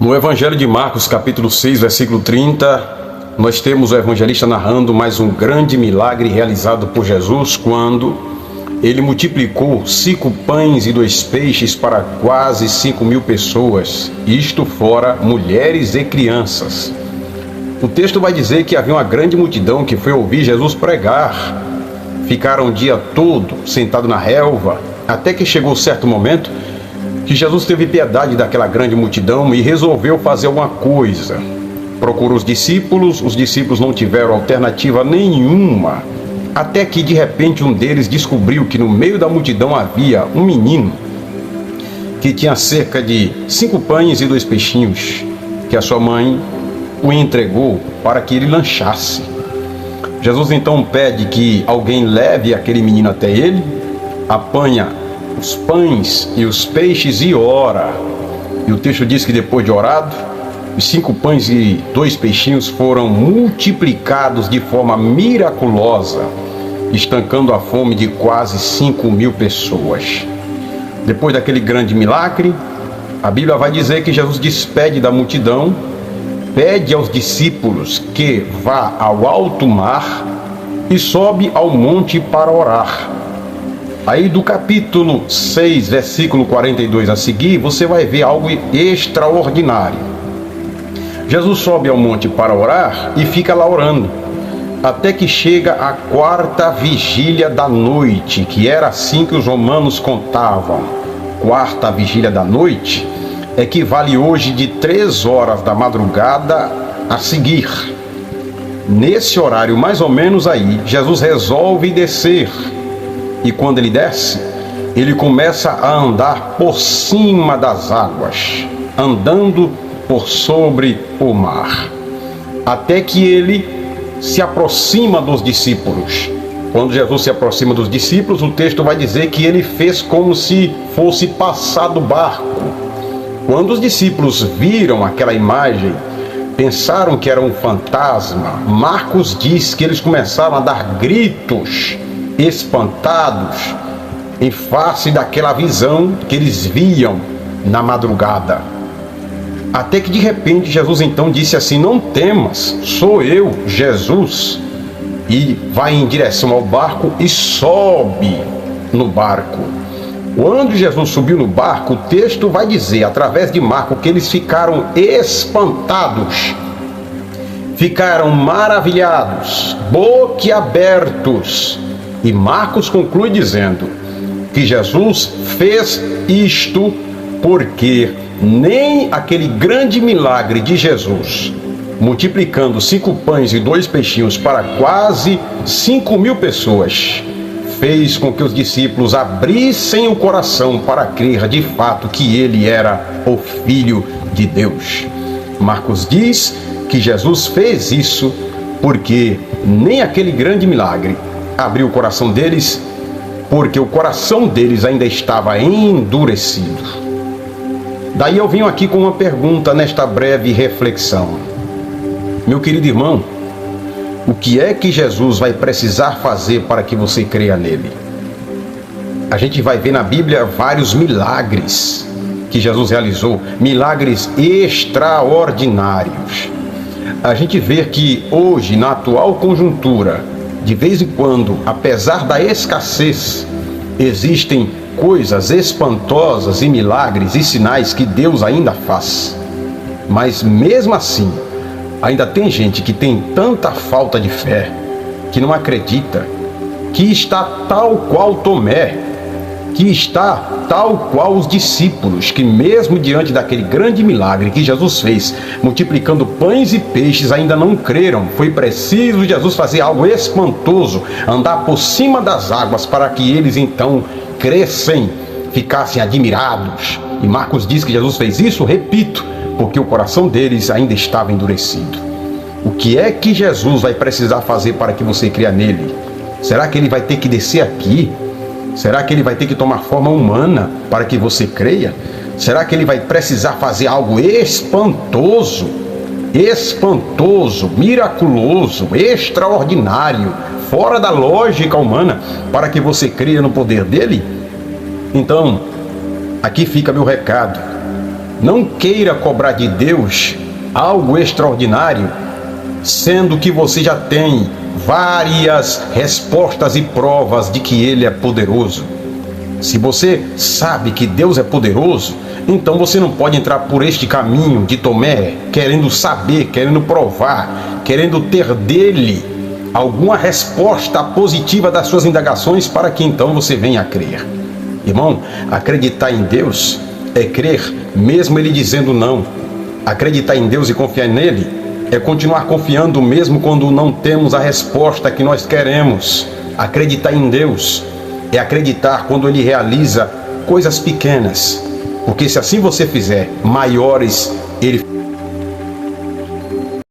No Evangelho de Marcos, capítulo 6, versículo 30, nós temos o evangelista narrando mais um grande milagre realizado por Jesus quando ele multiplicou 5 pães e 2 peixes para quase 5.000 pessoas, isto fora mulheres e crianças. O texto vai dizer que havia uma grande multidão que foi ouvir Jesus pregar. Ficaram o dia todo sentado na relva, até que chegou certo momento que Jesus teve piedade daquela grande multidão e resolveu fazer uma coisa. Procurou os discípulos não tiveram alternativa nenhuma, até que de repente um deles descobriu que no meio da multidão havia um menino que tinha cerca de 5 pães e 2 peixinhos, que a sua mãe o entregou para que ele lanchasse. Jesus então pede que alguém leve aquele menino até ele, apanha os pães e os peixes e ora. E o texto diz que depois de orado, os 5 pães e 2 peixinhos foram multiplicados de forma miraculosa, estancando a fome de quase 5.000 pessoas. Depois daquele grande milagre, a Bíblia vai dizer que Jesus despede da multidão, pede aos discípulos que vá ao alto mar e sobe ao monte para orar. Aí do capítulo 6, versículo 42 a seguir, você vai ver algo extraordinário. Jesus sobe ao monte para orar e fica lá orando, até que chega a 4ª vigília da noite, que era assim que os romanos contavam. 4ª vigília da noite equivale hoje de 3 horas da madrugada a seguir. Nesse horário, mais ou menos aí, Jesus resolve descer. E quando ele desce, ele começa a andar por cima das águas, andando por sobre o mar, até que ele se aproxima dos discípulos. Quando Jesus se aproxima dos discípulos, o texto vai dizer que ele fez como se fosse passar do barco. Quando os discípulos viram aquela imagem, pensaram que era um fantasma. Marcos diz que eles começaram a dar gritos, espantados, em face daquela visão que eles viam na madrugada. Até que de repente Jesus então disse assim: não temas, sou eu, Jesus. E vai em direção ao barco e sobe no barco. Quando Jesus subiu no barco, o texto vai dizer, através de Marcos, que eles ficaram espantados, ficaram maravilhados, boquiabertos. E Marcos conclui dizendo que Jesus fez isto porque nem aquele grande milagre de Jesus, multiplicando 5 pães e 2 peixinhos para quase 5.000 pessoas, fez com que os discípulos abrissem o coração para crer de fato que ele era o Filho de Deus. Marcos diz que Jesus fez isso porque nem aquele grande milagre abriu o coração deles, porque o coração deles ainda estava endurecido. Daí eu venho aqui com uma pergunta nesta breve reflexão. Meu querido irmão, o que é que Jesus vai precisar fazer para que você creia nele? A gente vai ver na Bíblia vários milagres que Jesus realizou, milagres extraordinários. A gente vê que hoje, na atual conjuntura, de vez em quando, apesar da escassez, existem coisas espantosas e milagres e sinais que Deus ainda faz. Mas mesmo assim, ainda tem gente que tem tanta falta de fé, que não acredita, que está tal qual Tomé, que está tal qual os discípulos, que mesmo diante daquele grande milagre que Jesus fez, multiplicando pães e peixes, ainda não creram. Foi preciso Jesus fazer algo espantoso, andar por cima das águas, para que eles então crescem, ficassem admirados. E Marcos diz que Jesus fez isso, repito, porque o coração deles ainda estava endurecido. O que é que Jesus vai precisar fazer para que você creia nele? Será que ele vai ter que descer aqui? Será que ele vai ter que tomar forma humana para que você creia? Será que ele vai precisar fazer algo espantoso, miraculoso, extraordinário, fora da lógica humana, para que você creia no poder dele? Então, aqui fica meu recado. Não queira cobrar de Deus algo extraordinário, sendo que você já tem várias respostas e provas de que Ele é poderoso. Se você sabe que Deus é poderoso, então você não pode entrar por este caminho de Tomé, querendo saber, querendo provar, querendo ter dele alguma resposta positiva das suas indagações para que então você venha a crer. Irmão, acreditar em Deus é crer, mesmo Ele dizendo não. Acreditar em Deus e confiar nele é continuar confiando mesmo quando não temos a resposta que nós queremos. Acreditar em Deus é acreditar quando Ele realiza coisas pequenas, porque se assim você fizer, maiores Ele